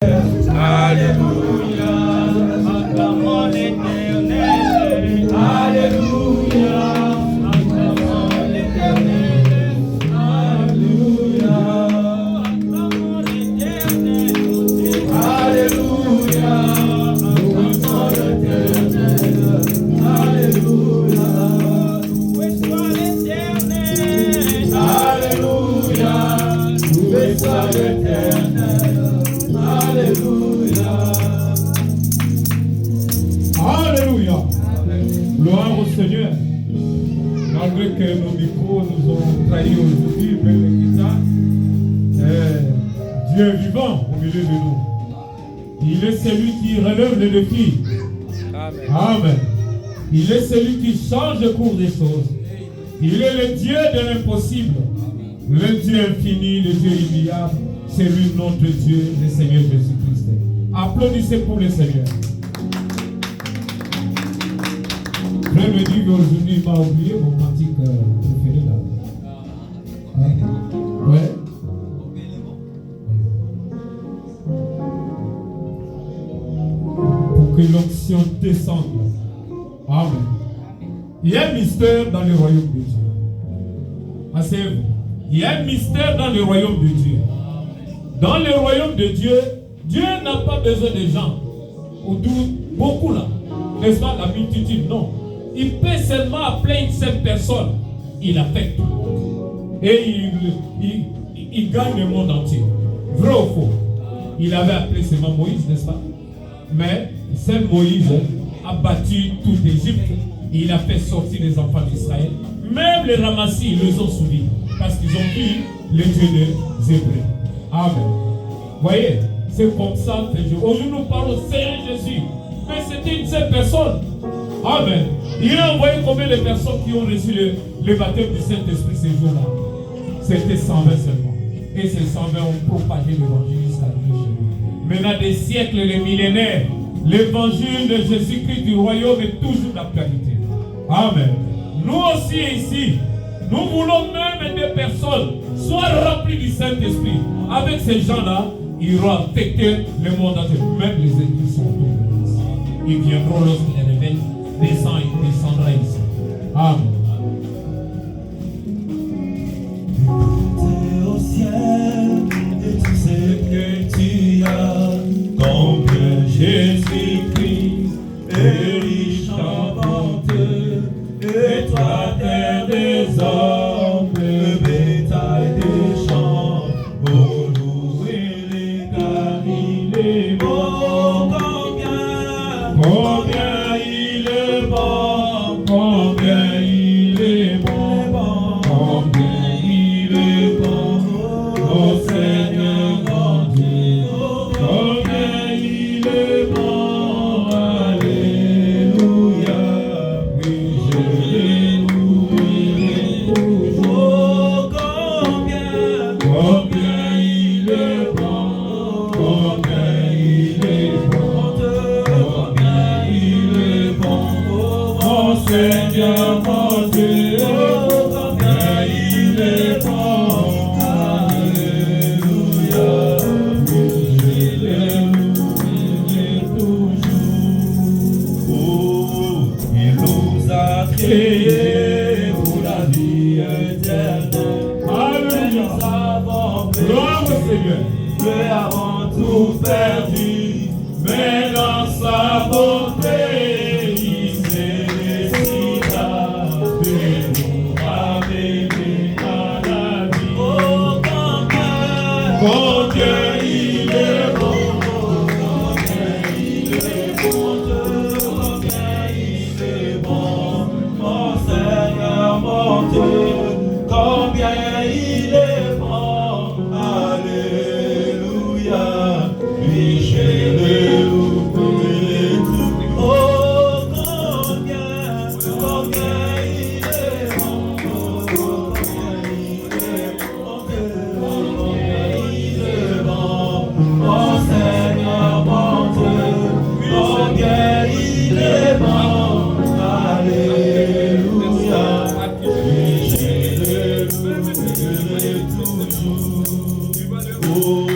Alléluia, acclamons l'Éternel. Alléluia, acclamons l'Éternel. Alléluia, acclamons l'Éternel. Alléluia, acclamons l'Éternel. Alléluia, loué soit l'Éternel. Alléluia, loué soit l'Éternel. Alléluia. Alléluia. Gloire au Seigneur. Malgré que nos micros nous ont trahis aujourd'hui, Dieu est vivant au milieu de nous. Il est celui qui relève les défis. Amen. Amen. Il est celui qui change le cours des choses. Il est le Dieu de l'impossible. Le Dieu infini, le Dieu immuable. C'est lui notre Dieu, le Seigneur Jésus-Christ. Applaudissez pour le Seigneur. Frère me dit qu'aujourd'hui il m'a oublié mon cantique préféré là. Hein? Ouais. Pour que l'onction descende. Amen. Il y a un mystère dans le royaume de Dieu. Asseyez-vous. Il y a un mystère dans le royaume de Dieu. Dans le royaume de Dieu, Dieu n'a pas besoin de gens. Beaucoup là. N'est-ce pas, la multitude? Non. Il peut seulement appeler une seule personne. Il affecte tout le monde. Et il gagne le monde entier. Vrai ou faux? Il avait appelé seulement Moïse, n'est-ce pas? Mais seul Moïse a battu toute l'Égypte. Il a fait sortir les enfants d'Israël. Même les ramassis, ils les ont soumis. Parce qu'ils ont vu le Dieu des Hébreux. Amen. Voyez, c'est comme ça que aujourd'hui nous parlons au Seigneur Jésus. Mais c'était une seule personne. Amen. Il a envoyé combien de personnes qui ont reçu le baptême du Saint-Esprit ces jours-là? C'était 120 seulement. Et ces 120 ont propagé l'évangile jusqu'à nous. Maintenant, des siècles, les millénaires, l'évangile de Jésus-Christ du royaume est toujours d'actualité. Amen. Nous aussi ici, nous voulons même des personnes soient remplies du Saint-Esprit. Avec ces gens-là, ils vont affecter le monde entier. Même les églises sont toutes. Ils viendront lorsque les réveils descendent, il descendra ici. Amen. Écoutez au ciel et tout ce que tu as, combien Jésus-Christ est riche en bonté, et toi terre des hommes, le bétail des champs, pour louer les car il est bon. Combien il est bon, combien il est bon, combien il est bon, oh Seigneur mon Dieu, combien il est bon, alléluia, oui je l'ai loué toujours, combien il est bon, combien il est bon, combien il est bon, mon Seigneur mon Dieu, combien il est bon, alléluia, oui je l'ai loué toujours. Oh, il nous a créés pour la vie éternelle. Alléluia. Nous avons Gloire au Seigneur. Nous avons tout perdu, mais dans sa bonté, il s'est décidé de nous ramener à la vie. Oh, combien il est bon, combien il est bon, combien il est bon, mon Seigneur, mon Dieu, combien il est bon, alléluia, lui je le louerai tout. Oh, combien il est bon, combien il est bon, combien il est bon, mon Seigneur, mon Dieu, combien il est bon, alléluia, lui je le louerai toujours. Oh,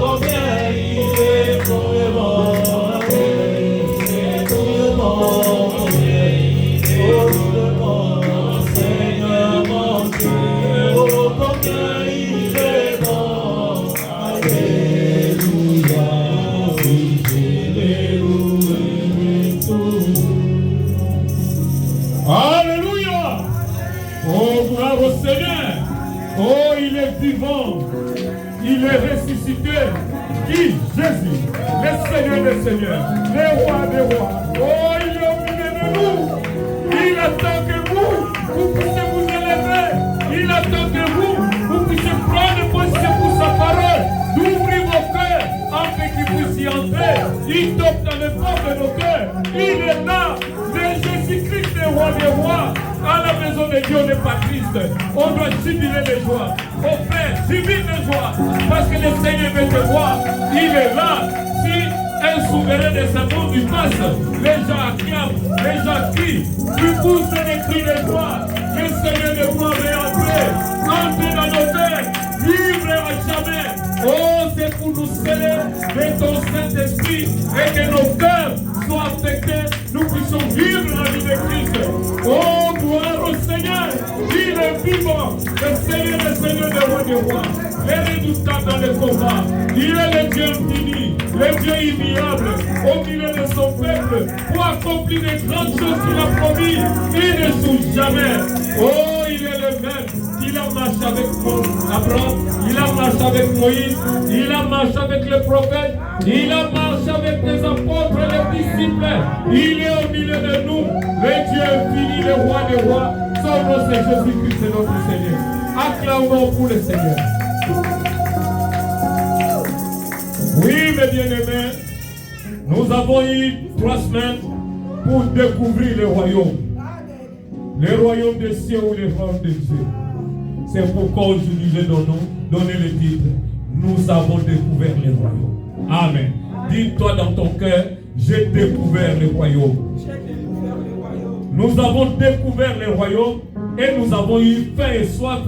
combien il est vraiment vrai. Oh, Seigneur mon Dieu, oh, combien il est bon. Alléluia, oui, je l'ai loué tout. Alléluia. Oh, gloire au Seigneur. Oh, il est vivant. Il est ressuscité. Qui? Jésus, le Seigneur des Seigneurs, le roi des rois. Oh, il est au milieu de nous. Il attend que vous puissiez vous élever. Il attend que vous puissiez prendre position pour sa parole, d'ouvrir vos cœurs, afin qu'il puisse y entrer. Il toque dans les portes de nos cœurs. Il est là. Mais Jésus-Christ, le roi des rois. À la maison de Dieu, on n'est pas triste. On doit jubiler de joie. Au Père, jubile de joie. Parce que le Seigneur veut te voir. Il est là. Si un souverain de ce monde du passe, les gens acclament, les gens crient. Du coup, c'est des cris de joie. Le Seigneur de gloire est entré. Entrez dans nos cœurs. Vivre à jamais. Oh, c'est pour nous sceller de ton Saint-Esprit et que nos cœurs soient affectés. Nous puissions vivre la vie de Christ. Oh, gloire au Seigneur. Il est vivant. Le Seigneur est le Seigneur des rois des rois. Le redoutable dans le combat. Il est le Dieu infini, le Dieu immuable, au milieu de son peuple, pour accomplir les grandes choses qu'il a promis. Il ne souffre jamais. Oh, il est le même. Il a marché avec Abraham, il a marché avec Moïse, il a marché avec les prophètes, il a marché avec les apôtres et les disciples. Il est au milieu de nous, le Dieu infini, le roi des rois. Son nom c'est Jésus-Christ, c'est notre Seigneur. Acclamons pour le Seigneur. Oui, mes bien-aimés, nous avons eu 3 semaines pour découvrir le royaume. Le royaume des cieux ou le royaume des dieux. C'est pourquoi aujourd'hui je donne le titre. Nous avons découvert le royaume. Amen. Dis-toi dans ton cœur, j'ai découvert le royaume. Nous avons découvert le royaume et nous avons eu faim et soif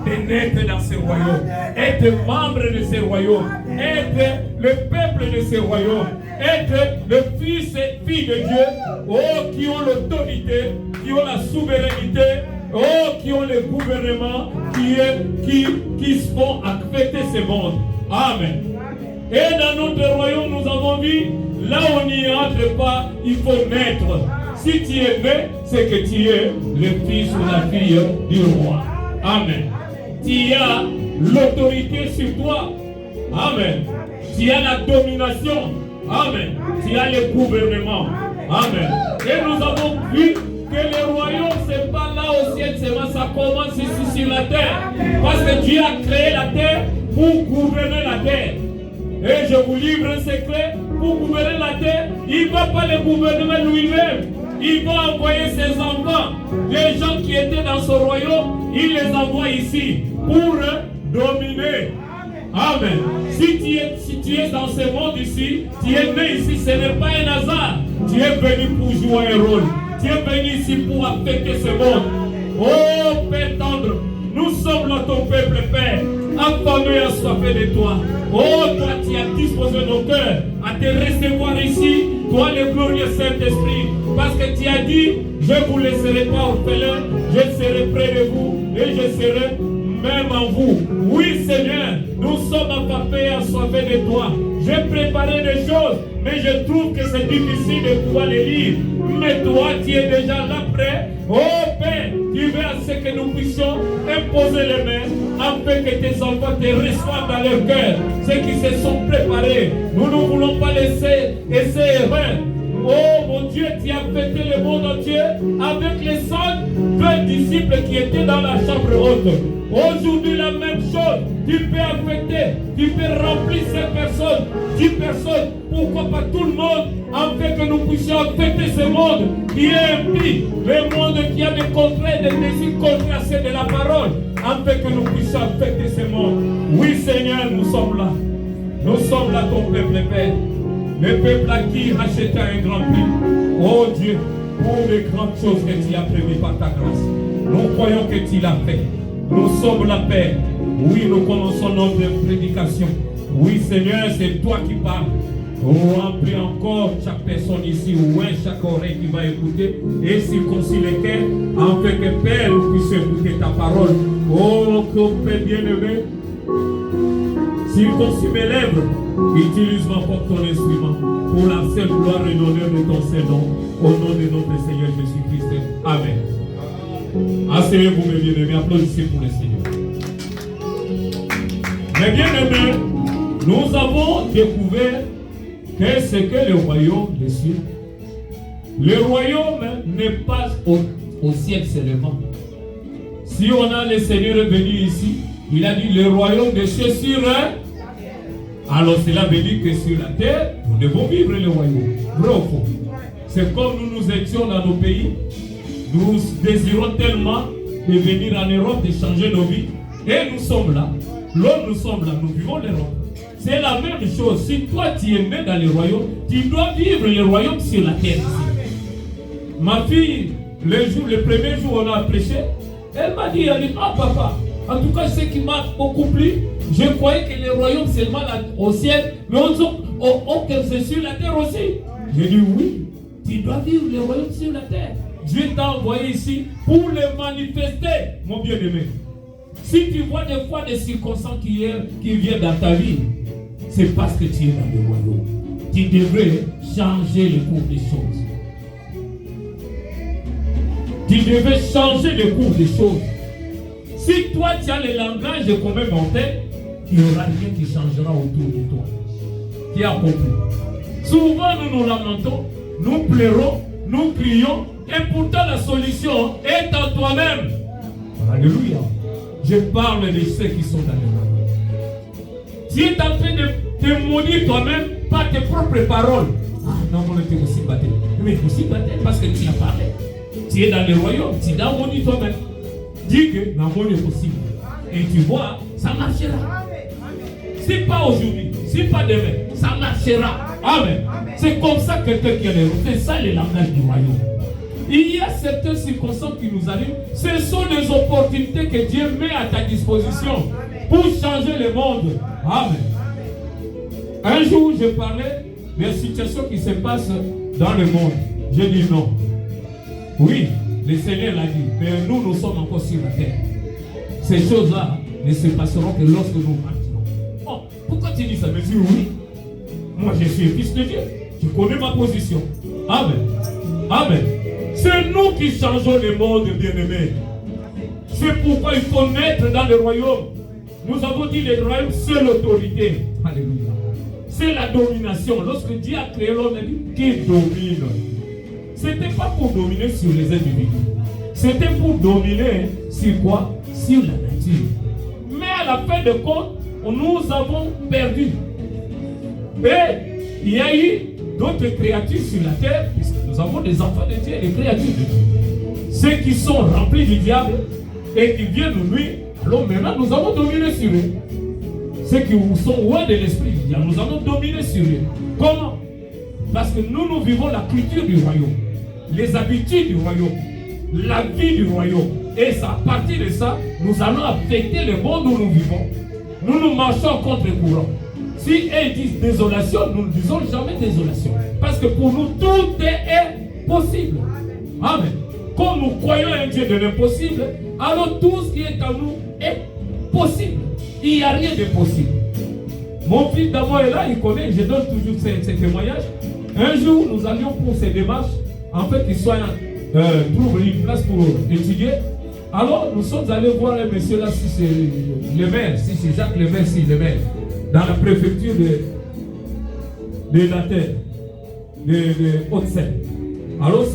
de naître dans ce royaume, être membre de ce royaume, être le peuple de ce royaume, être le fils et filles de Dieu, oh, qui ont l'autorité, qui ont la souveraineté, oh, qui ont le gouvernement, qui se font affecter ce monde. Amen. Et dans notre royaume, nous avons vu, là où on n'y entre pas, il faut naître. Si tu es né, c'est que tu es le fils ou la fille du roi. Amen. Tu as l'autorité sur toi. Amen. Tu as la domination. Amen. Tu as le gouvernement. Amen. Et nous avons vu que le royaume, ce n'est pas là au ciel seulement, ça commence ici sur la terre. Parce que Dieu a créé la terre pour gouverner la terre. Et je vous livre un secret, pour gouverner la terre, il ne va pas le gouverner lui-même. Il va envoyer ses enfants, les gens qui étaient dans son royaume, il les envoie ici pour dominer. Amen. Si tu es dans ce monde ici, tu es né ici, ce n'est pas un hasard. Tu es venu pour jouer un rôle. Tu es venu ici pour affecter ce monde. Oh Père tendre, nous sommes là ton peuple, Père, affamé et assoiffé de toi. Oh, toi, tu as disposé nos cœurs à te recevoir ici, toi le glorieux Saint-Esprit, parce que tu as dit, je ne vous laisserai pas orphelin, je serai près de vous et je serai même en vous. Oui, Seigneur, nous sommes affamés et assoiffés de toi. J'ai préparé des choses, mais je trouve que c'est difficile de pouvoir les lire. Mais toi, tu es déjà là prêt. Oh Père, tu veux à ce que nous puissions imposer les mains afin que tes enfants te reçoivent dans leur cœur. Ceux qui se sont préparés, nous ne voulons pas laisser errer. Oh mon Dieu, tu as fêté le monde entier avec les 120 disciples qui étaient dans la chambre haute. Aujourd'hui, la même chose, tu peux affecter, tu peux remplir ces 10 personnes, pourquoi pas tout le monde, afin que nous puissions affecter ce monde qui est impie, le monde qui a des contraires, des désirs contraires à ceux de la parole, afin que nous puissions affecter ce monde. Oui Seigneur, nous sommes là. Nous sommes là, ton peuple, Père. Le peuple à qui racheta un grand prix. Oh Dieu, pour les grandes choses que tu as prévues par ta grâce. Nous croyons que tu l'as fait. Nous sommes la paix. Oui, nous commençons notre prédication. Oui, Seigneur, c'est toi qui parles. Remplis encore chaque personne ici, ouais, chaque oreille qui va écouter, et circoncis les cœurs, afin que Père, nous puissions écouter ta parole. Oh, que Père bien-aimé, circoncis mes lèvres, utilise-moi comme ton instrument, pour la seule gloire et l'honneur de ton Saint-Nom, au nom de notre Seigneur Jésus-Christ. Amen. Asseyez-vous, mes bien-aimés, applaudissez pour le Seigneur. Mes bien-aimés, nous avons découvert que c'est que le royaume des cieux. Le royaume n'est pas au ciel seulement. Si on a le Seigneur venu ici, il a dit le royaume des cieux sur eux. Alors cela veut dire que sur la terre, nous devons vivre le royaume. Vrai ou faux? C'est comme nous étions dans nos pays. Nous désirons tellement de venir en Europe, de changer nos vies. Et nous sommes là. Là, nous sommes là. Nous vivons l'Europe. C'est la même chose. Si toi tu es né dans le royaume, tu dois vivre le royaume sur la terre. Ma fille, le premier jour où on a prêché, elle m'a dit, ah papa, en tout cas ce qui m'a beaucoup plu, je croyais que le royaume c'est seulement au ciel, mais c'est sur la terre aussi. J'ai dit oui, tu dois vivre le royaume sur la terre. Dieu t'a envoyé ici pour le manifester, mon bien-aimé. Si tu vois des fois des circonstances qui viennent dans ta vie, c'est parce que tu es dans le royaume. Tu devrais changer le cours des choses. Tu devrais changer le cours des choses. Si toi tu as le langage de commun mortel, il n'y aura rien qui changera autour de toi. Tu as compris? Souvent nous nous lamentons, nous pleurons, nous crions, et pourtant la solution est en toi-même. Alléluia. Je parle de ceux qui sont dans le monde. Tu es en train de te maudire toi-même par tes propres paroles. Ah non, on était aussi battu. Mais aussi battu parce que tu as parlé. Tu es dans le royaume, tu dois maudire toi-même. Dis que l'amour est possible. Et tu vois, ça marchera. Si pas aujourd'hui, si pas demain, ça marchera. Amen. C'est comme ça que quelqu'un qui a les routes. C'est ça le langage du royaume. Il y a certaines circonstances qui nous arrivent. Ce sont des opportunités que Dieu met à ta disposition pour changer le monde. Amen. Un jour, je parlais des situations qui se passent dans le monde. J'ai dit non. Oui, le Seigneur l'a dit, mais nous sommes encore sur la terre. Ces choses-là ne se passeront que lorsque nous partirons. Oh, pourquoi tu dis ça? Mais dis oui. Moi, je suis fils de Dieu. Je connais ma position. Amen. Amen. C'est nous qui changeons le monde, bien-aimés. C'est pourquoi il faut naître dans le royaume. Nous avons dit le royaume, c'est l'autorité. Alléluia. C'est la domination. Lorsque Dieu a créé l'homme, il a dit qu'il domine. Ce n'était pas pour dominer sur les individus. C'était pour dominer sur quoi? Sur la nature. Mais à la fin de compte, nous avons perdu. Et il y a eu d'autres créatures sur la terre, puisque nous avons des enfants de Dieu et des créatures de Dieu. Ceux qui sont remplis du diable et qui viennent nous nuire, alors maintenant nous avons dominé sur eux. Ceux qui sont loin de l'esprit du diable, nous avons dominé sur eux. Comment? Parce que nous vivons la culture du royaume, les habitudes du royaume, la vie du royaume. Et c'est à partir de ça, nous allons affecter le monde où nous vivons. Nous marchons contre le courant. Si ils disent désolation, nous ne disons jamais désolation. Parce que pour nous, tout est possible. Amen. Comme nous croyons un Dieu de l'impossible, alors tout ce qui est en nous est possible. Il n'y a rien de possible. Mon fils d'abord est là, il connaît, je donne toujours ces témoignages. Un jour, nous allions pour ces démarches, en fait, qu'il soit trouve une place pour étudier. Alors, nous sommes allés voir un monsieur là, si c'est le maire, si c'est Jacques le maire, si le maire, dans la préfecture de la terre, de Haute-Seine. Alors,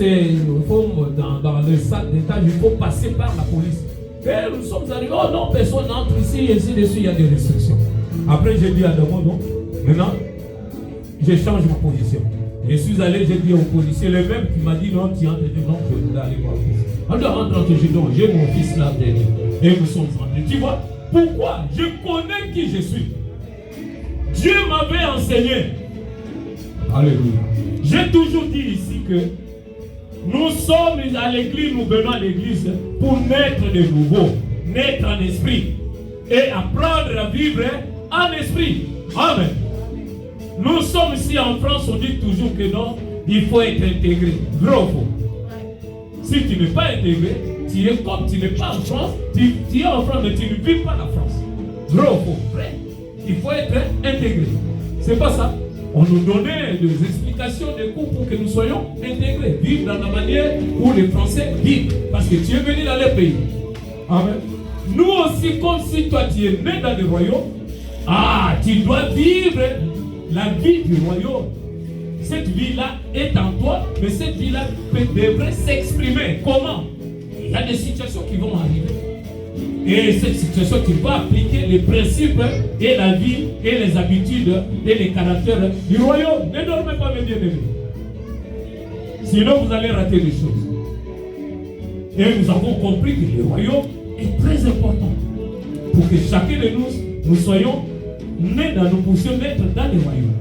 dans le sac d'étage, il faut passer par la police. Et nous sommes arrivés, oh non, personne n'entre ici, et ainsi de suite, il y a des restrictions. Après, j'ai dit à Damo, non, maintenant, je change ma position. Je suis allé, j'ai dit au policier, le même qui m'a dit non, tu entres, non, je voulais aller voir le policier. Alors, entre, j'ai mon fils là derrière. Et nous sommes rentrés. Tu vois, pourquoi? Je connais qui je suis. Dieu m'avait enseigné. Alléluia. J'ai toujours dit ici que nous sommes à l'église, nous venons à l'église pour naître de nouveau, naître en esprit et apprendre à vivre en esprit. Amen. Nous sommes ici en France, on dit toujours que non, il faut être intégré. Vrai ou faux? Si tu n'es pas intégré, tu es comme tu n'es pas en France, tu es en France, mais tu ne vis pas la France. Vrai ou faux? Vrai. Il faut être intégré. C'est pas ça. On nous donnait des explications, des cours pour que nous soyons intégrés, vivre dans la manière où les Français vivent. Parce que tu es venu dans les pays. Amen. Nous aussi, comme si toi tu es né dans le royaume, tu dois vivre la vie du royaume. Cette vie-là est en toi, mais cette vie-là devrait s'exprimer. Comment? Il y a des situations qui vont arriver. Et cette situation, tu vas appliquer les principes et la vie et les habitudes et les caractères du royaume. Ne dormez pas, mes bien-aimés. Sinon, vous allez rater les choses. Et nous avons compris que le royaume est très important pour que chacun de nous soyons nés dans nos positions, naître dans le royaume.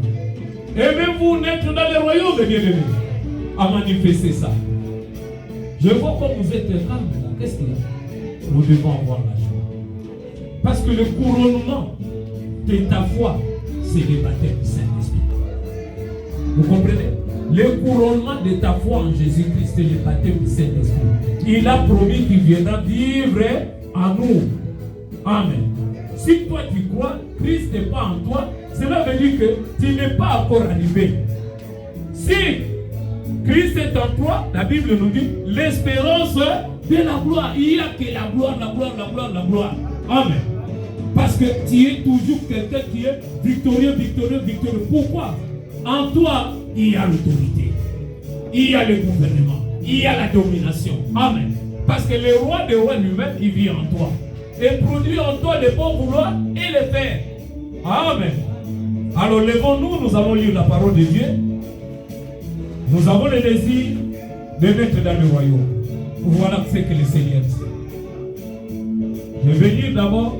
Et même vous naître dans le royaume, mes bien-aimés, à manifester ça. Je vois comme vous êtes calme là. Qu'est-ce qu'il y a? Nous devons avoir la joie. Parce que le couronnement de ta foi, c'est le baptême du Saint-Esprit. Vous comprenez? Le couronnement de ta foi en Jésus-Christ, c'est le baptême du Saint-Esprit. Il a promis qu'il viendra vivre en nous. Amen. Si toi tu crois, Christ n'est pas en toi, cela veut dire que tu n'es pas encore arrivé. Si Christ est en toi, la Bible nous dit l'espérance de la gloire. Il n'y a que la gloire, la gloire, la gloire, la gloire. Amen. Parce que tu es toujours quelqu'un qui est victorieux, victorieux, victorieux. Pourquoi? En toi, il y a l'autorité. Il y a le gouvernement. Il y a la domination. Amen. Parce que le roi des rois lui-même, il vit en toi. Et produit en toi le bon vouloir et le faire. Amen. Alors levons-nous, nous allons lire la parole de Dieu. Nous avons le désir de mettre dans le royaume. Voilà ce que le Seigneur dit. Je vais lire d'abord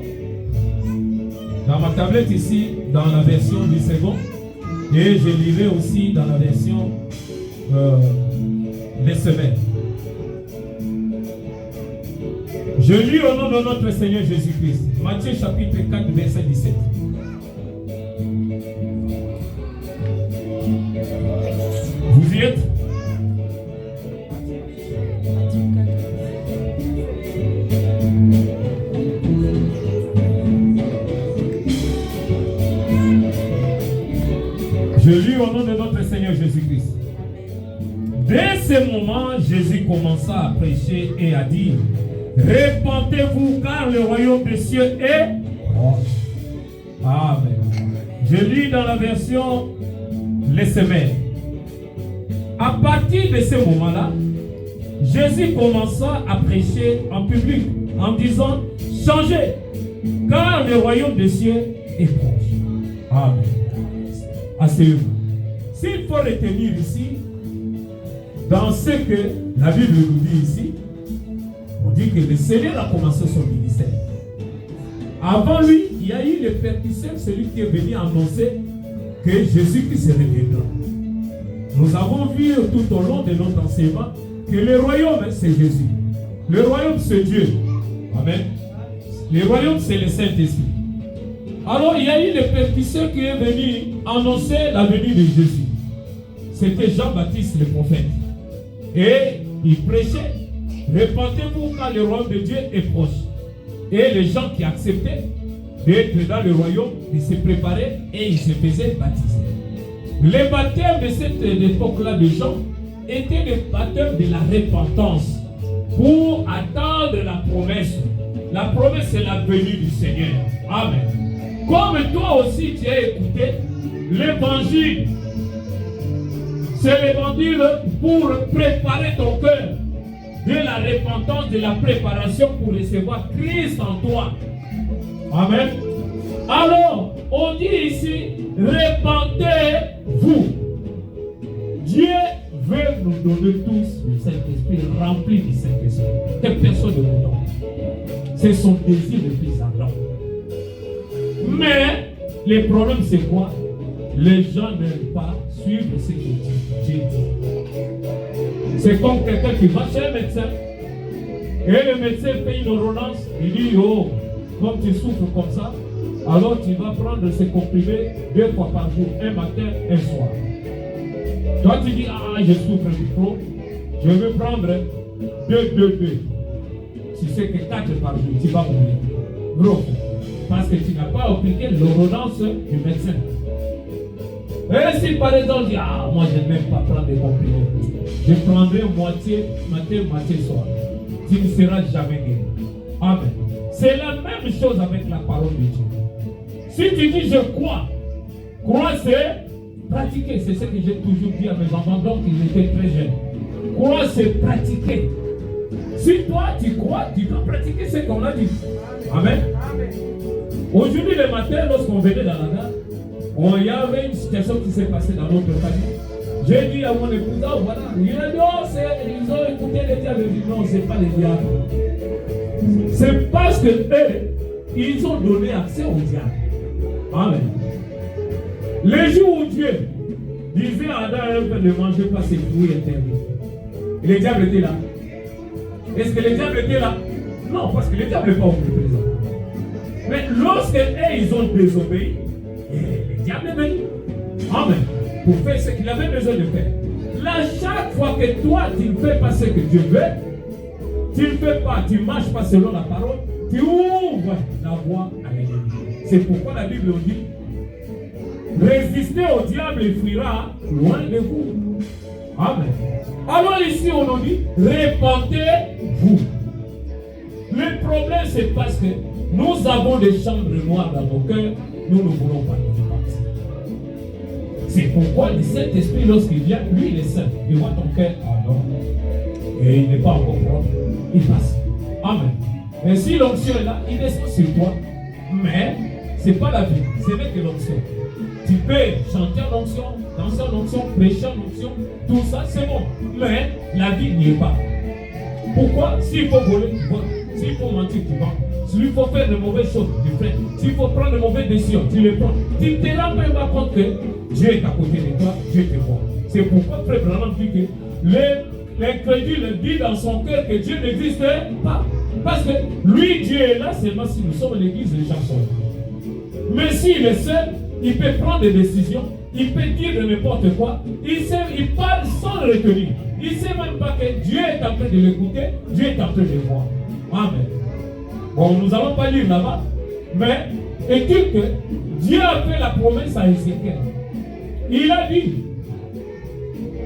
dans ma tablette ici, dans la version du second. Et je lirai aussi dans la version des semaines. Je lis au nom de notre Seigneur Jésus-Christ. Matthieu chapitre 4, verset 17. Vous y êtes? Je lis au nom de notre Seigneur Jésus-Christ. Dès ce moment, Jésus commença à prêcher et à dire: répentez-vous car le royaume des cieux est proche. Amen. Je lis dans la version Les Semaines. À partir de ce moment-là, Jésus commença à prêcher en public en disant: changez, car le royaume des cieux est proche. Amen. Asseyez-vous. S'il faut retenir ici, dans ce que la Bible nous dit ici, on dit que le Seigneur a commencé son ministère. Avant lui, il y a eu le percusseur, celui qui est venu annoncer que Jésus-Christ reviendra. Nous avons vu tout au long de notre enseignement que le royaume, c'est Jésus. Le royaume, c'est Dieu. Amen. Le royaume, c'est le Saint-Esprit. Alors, il y a eu le percusseur qui est venu annoncer la venue de Jésus. C'était Jean-Baptiste le prophète. Et il prêchait: répentez-vous car le royaume de Dieu est proche. Et les gens qui acceptaient d'être dans le royaume, ils se préparaient et ils se faisaient baptiser. Le baptême de cette époque-là de Jean était le baptême de la repentance pour attendre la promesse. La promesse, c'est la venue du Seigneur. Amen. Comme toi aussi tu as écouté l'évangile. C'est l'évangile pour préparer ton cœur de la repentance, de la préparation pour recevoir Christ en toi. Amen. Alors, on dit ici, répentez-vous. Dieu veut nous donner tous le Saint-Esprit, rempli du Saint-Esprit. Que personne ne nous donne. C'est son désir le plus ardent. Mais le problème, c'est quoi? Les gens n'aiment pas suivre ce que Dieu dit. C'est comme quelqu'un qui va chez un médecin et le médecin fait une ordonnance. Il dit: oh, comme tu souffres comme ça, alors tu vas prendre ces comprimés 2 fois par jour, un matin, un soir. Toi tu dis, ah, je souffre du trop, je veux prendre 2. Si c'est que 4 par jour, tu vas mourir. Bro, parce que tu n'as pas appliqué l'ordonnance du médecin. Et si par exemple, tu dis, ah, moi je n'aime pas prendre des comprimés, je prendrai moitié matin, moitié soir. Tu ne seras jamais guéri. Amen. C'est la même chose avec la parole de Dieu. Si tu dis je crois c'est pratiquer. C'est ce que j'ai toujours dit à mes enfants, donc ils étaient très jeunes. Croire c'est pratiquer. Si toi tu crois, tu dois pratiquer ce qu'on a dit. Amen. Aujourd'hui le matin, lorsqu'on venait dans la gare, il y avait une situation qui s'est passée dans notre famille. J'ai dit à mon épouse, oh, voilà, il a dit, oh, ils ont écouté les diables. J'ai dit, non, ce n'est pas les diables. C'est parce que eux, ils ont donné accès au diable. Amen. Les jours où Dieu disait à Adam et Ève ne mangez pas ces fruits interdits, les diables étaient là. Est-ce que les diables étaient là? Non, parce que les diables n'est pas omniprésent. Mais lorsque ils ont désobéi, les diables obéissent. Amen. Pour faire ce qu'il avait besoin de faire. Là, chaque fois que toi, tu ne fais pas ce que Dieu veut, tu ne fais pas, tu ne marches pas selon la parole, tu ouvres la voie à l'ennemi. C'est pourquoi la Bible dit, résistez au diable, il fuira loin de vous. Amen. Alors ici, on nous dit, répentez-vous. Le problème, c'est parce que nous avons des chambres noires dans nos cœurs, nous ne voulons pas nous repentir. C'est pourquoi le Saint-Esprit, lorsqu'il vient, lui, il est saint. Il voit ton cœur, ah non, et il n'est pas encore propre, il passe. Amen. Mais si l'onction est là, il descend sur toi. Mais ce n'est pas la vie, ce n'est que l'onction. Tu peux chanter en onction, danser en onction, prêcher en onction, tout ça, c'est bon. Mais la vie n'y est pas. Pourquoi? S'il faut voler, tu voles. S'il faut mentir, tu vends. S'il faut faire de mauvaises choses, tu fais. S'il faut prendre de mauvaises décisions, tu les prends. Tu ne te rends même pas compte que Dieu est à côté de toi, Dieu te voit. C'est pourquoi Frère Branham dit que l'incrédule dit dans son cœur que Dieu n'existe pas. Parce que lui, Dieu est là seulement si nous sommes l'église, les gens sont là. Mais s'il est seul, il peut prendre des décisions, il peut dire de n'importe quoi, il parle sans le retenir. Il ne sait même pas que Dieu est en train de l'écouter, Dieu est en train de le voir. Amen. Bon, nous n'allons pas lire là-bas, mais écoute que Dieu a fait la promesse à Ézéchiel. Il a dit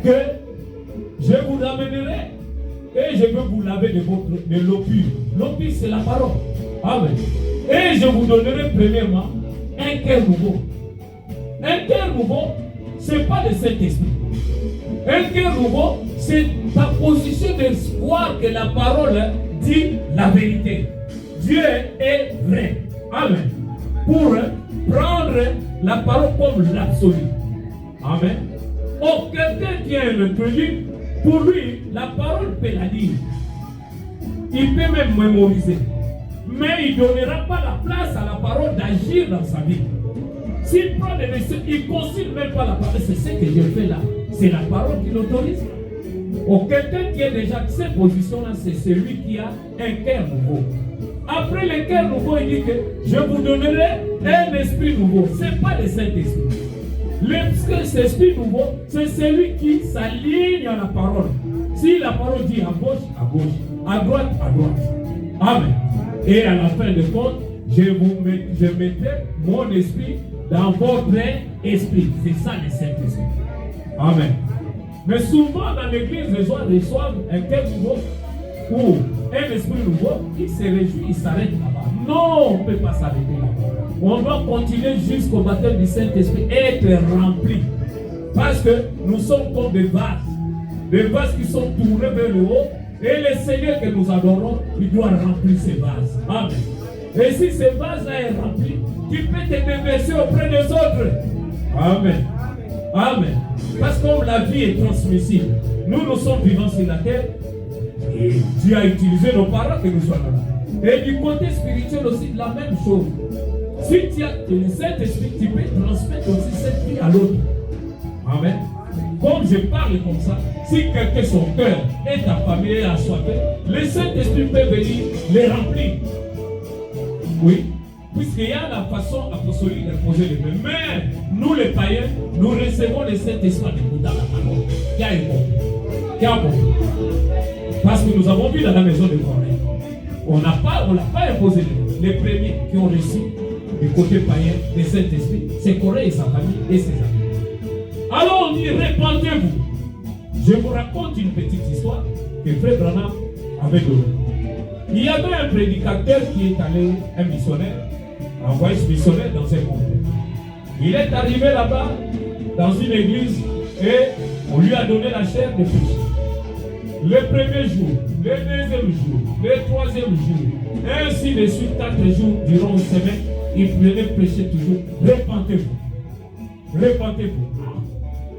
que je vous amènerai et je veux vous laver de l'eau pure. L'eau pure, c'est la parole. Amen. Et je vous donnerai premièrement un cœur nouveau. Un cœur nouveau, ce n'est pas le Saint-Esprit. Un cœur nouveau, c'est ta position d'espoir que la parole dit la vérité. Dieu est vrai. Amen. Pour prendre la parole comme l'absolu. Amen. Oh, quelqu'un qui a un introduit, pour lui, la parole peut la dire. Il peut même mémoriser. Mais il ne donnera pas la place à la parole d'agir dans sa vie. S'il prend des décisions, il ne consulte même pas la parole. C'est ce que Dieu fait là. C'est la parole qui l'autorise. Oh, quelqu'un qui est déjà cette position-là, c'est celui qui a un cœur nouveau. Après le cœur nouveau, il dit que je vous donnerai un esprit nouveau. Ce n'est pas le Saint-Esprit. L'esprit nouveau, c'est celui qui s'aligne à la parole. Si la parole dit à gauche, à droite, à droite. Amen. Et à la fin de compte, je mettrai mon esprit dans votre esprit. C'est ça le Saint-Esprit. Amen. Mais souvent dans l'église, les gens reçoivent un cœur nouveau ou un esprit nouveau, il se réjouit, il s'arrête là-bas. Non, on ne peut pas s'arrêter là-bas. On doit continuer jusqu'au baptême du Saint-Esprit et être rempli. Parce que nous sommes comme des vases qui sont tournés vers le haut. Et le Seigneur que nous adorons, il doit remplir ces vases. Amen. Et si ces vases-là sont remplis, tu peux te déverser auprès des autres. Amen. Amen. Parce que comme la vie est transmissible, nous sommes vivants sur la terre. Et Dieu a utilisé nos parents que nous soyons là. Et du côté spirituel aussi, la même chose. Si tu as le Saint-Esprit, tu peux transmettre aussi cette vie à l'autre. Amen. Comme je parle comme ça, si quelqu'un son cœur est affamé et assoiffé, le Saint-Esprit peut venir les remplir. Oui. puisqu'il y a la façon apostolique de poser les mains. Mais nous, les païens, nous recevons le Saint-Esprit en écoutant la parole. Qui a écouté? Qui a compris? Parce que nous avons vu dans la maison de Corée, on n'a pas imposé les mains. Les premiers qui ont reçu du côté païen le Saint-Esprit, c'est Corée et sa famille et ses amis. Alors on dit, répandez-vous. Je vous raconte une petite histoire que Frère Branham avait donnée. Il y avait un prédicateur qui est allé, un missionnaire, un voyage missionnaire dans un congrès. Il est arrivé là-bas, dans une église, et on lui a donné la chair de péché. Le premier jour, le deuxième jour, le troisième jour, ainsi de suite, 4 jours durant une semaine, il venait prêcher toujours. Repentez-vous. Repentez-vous.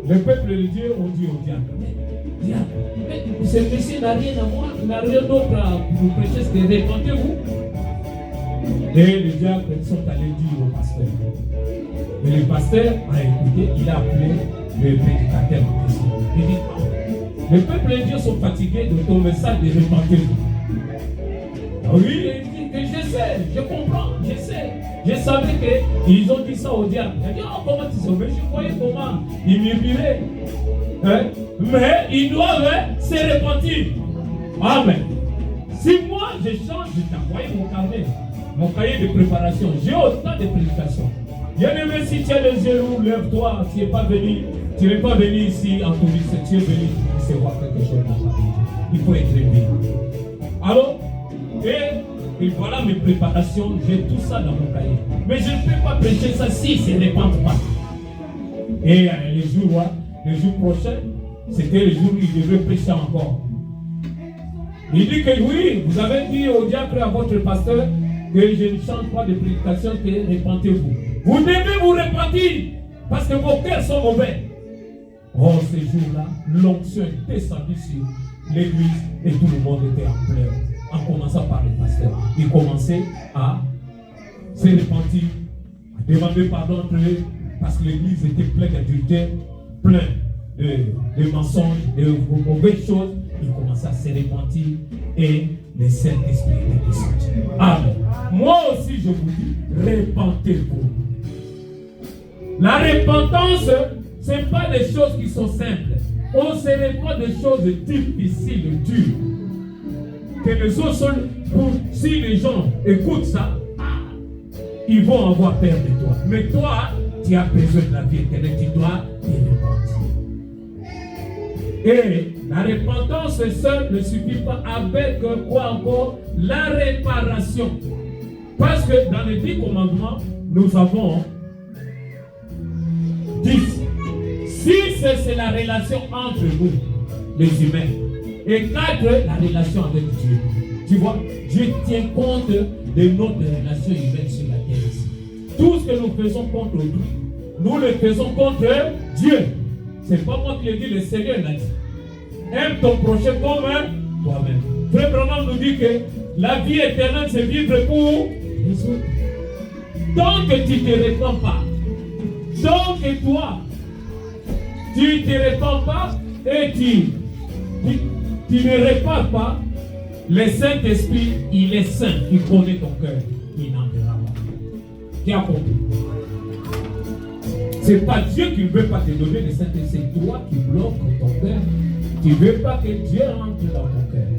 Le peuple de Dieu, on dit au diable. Diable, mais ce monsieur n'a rien à moi, il n'a rien d'autre à vous prêcher, c'est repentez-vous. Et les diables sont allés dire au pasteur. Et le pasteur a écouté, il a appelé le prédicateur en question. Il dit, les peuples de Dieu sont fatigués de ton message de repentez-vous. Oui, il dit que je sais, je comprends, je sais. Je savais qu'ils ont dit ça au diable. Il a dit, oh, comment tu sauves? Je voyais comment ils murmuraient. Hein? Mais ils doivent se repentir. Amen. Si moi je change, je t'envoie mon cahier de préparation. J'ai autant de prédications. Bien-aimé, si tu as les yeux lourds, lève-toi. Tu n'es pas venu ici en touriste. Tu es venu recevoir quelque chose dans ta vie. Il faut être bien. Alors, et voilà mes préparations. J'ai tout ça dans mon cahier. Mais je ne peux pas prêcher ça si ça ne répand pas. Et les jours prochains, c'était le jour où il devait prêcher encore. Il dit que oui, vous avez dit au diable à votre pasteur que je ne chante pas de prédication, que repentez-vous. Vous devez vous repentir parce que vos cœurs sont mauvais. Oh, ce jour-là, l'onction est descendue sur l'église et tout le monde était en pleurs. En commençant par le pasteur, il commençait à se repentir, à demander pardon entre eux parce que l'église était pleine d'adultère, plein de mensonges, de mauvaises choses. Il commençait à se repentir et le Saint-Esprit était descendu. Amen. Moi aussi, je vous dis, repentez-vous. La repentance, ce n'est pas des choses qui sont simples. On se repent des choses difficiles, dures. Que les autres, si les gens écoutent ça, ils vont avoir peur de toi. Mais toi, tu as besoin de la vie éternelle, tu dois te repentir. Et la repentance seule ne suffit pas avec quoi encore? La réparation. Parce que dans les 10 commandements, nous avons 10. 6, c'est la relation entre nous, les humains. Et 4, la relation avec Dieu. Tu vois, Dieu tient compte de notre relation humaine sur la terre ici. Tout ce que nous faisons contre lui, nous le faisons contre Dieu. C'est pas moi qui le dis, le Seigneur l'a dit. Aime ton prochain comme toi-même. Frère Branham nous dit que la vie éternelle, c'est vivre pour les autres. Tant que tu ne te répands pas, tant que toi, tu ne te répands pas et tu ne répands pas, le Saint-Esprit, il est saint, il connaît ton cœur, il n'enverra pas. Tu as compris? Ce n'est pas Dieu qui ne veut pas te donner le Saint-Esprit, c'est toi qui bloques ton cœur. Tu ne veux pas que Dieu entre dans ton cœur.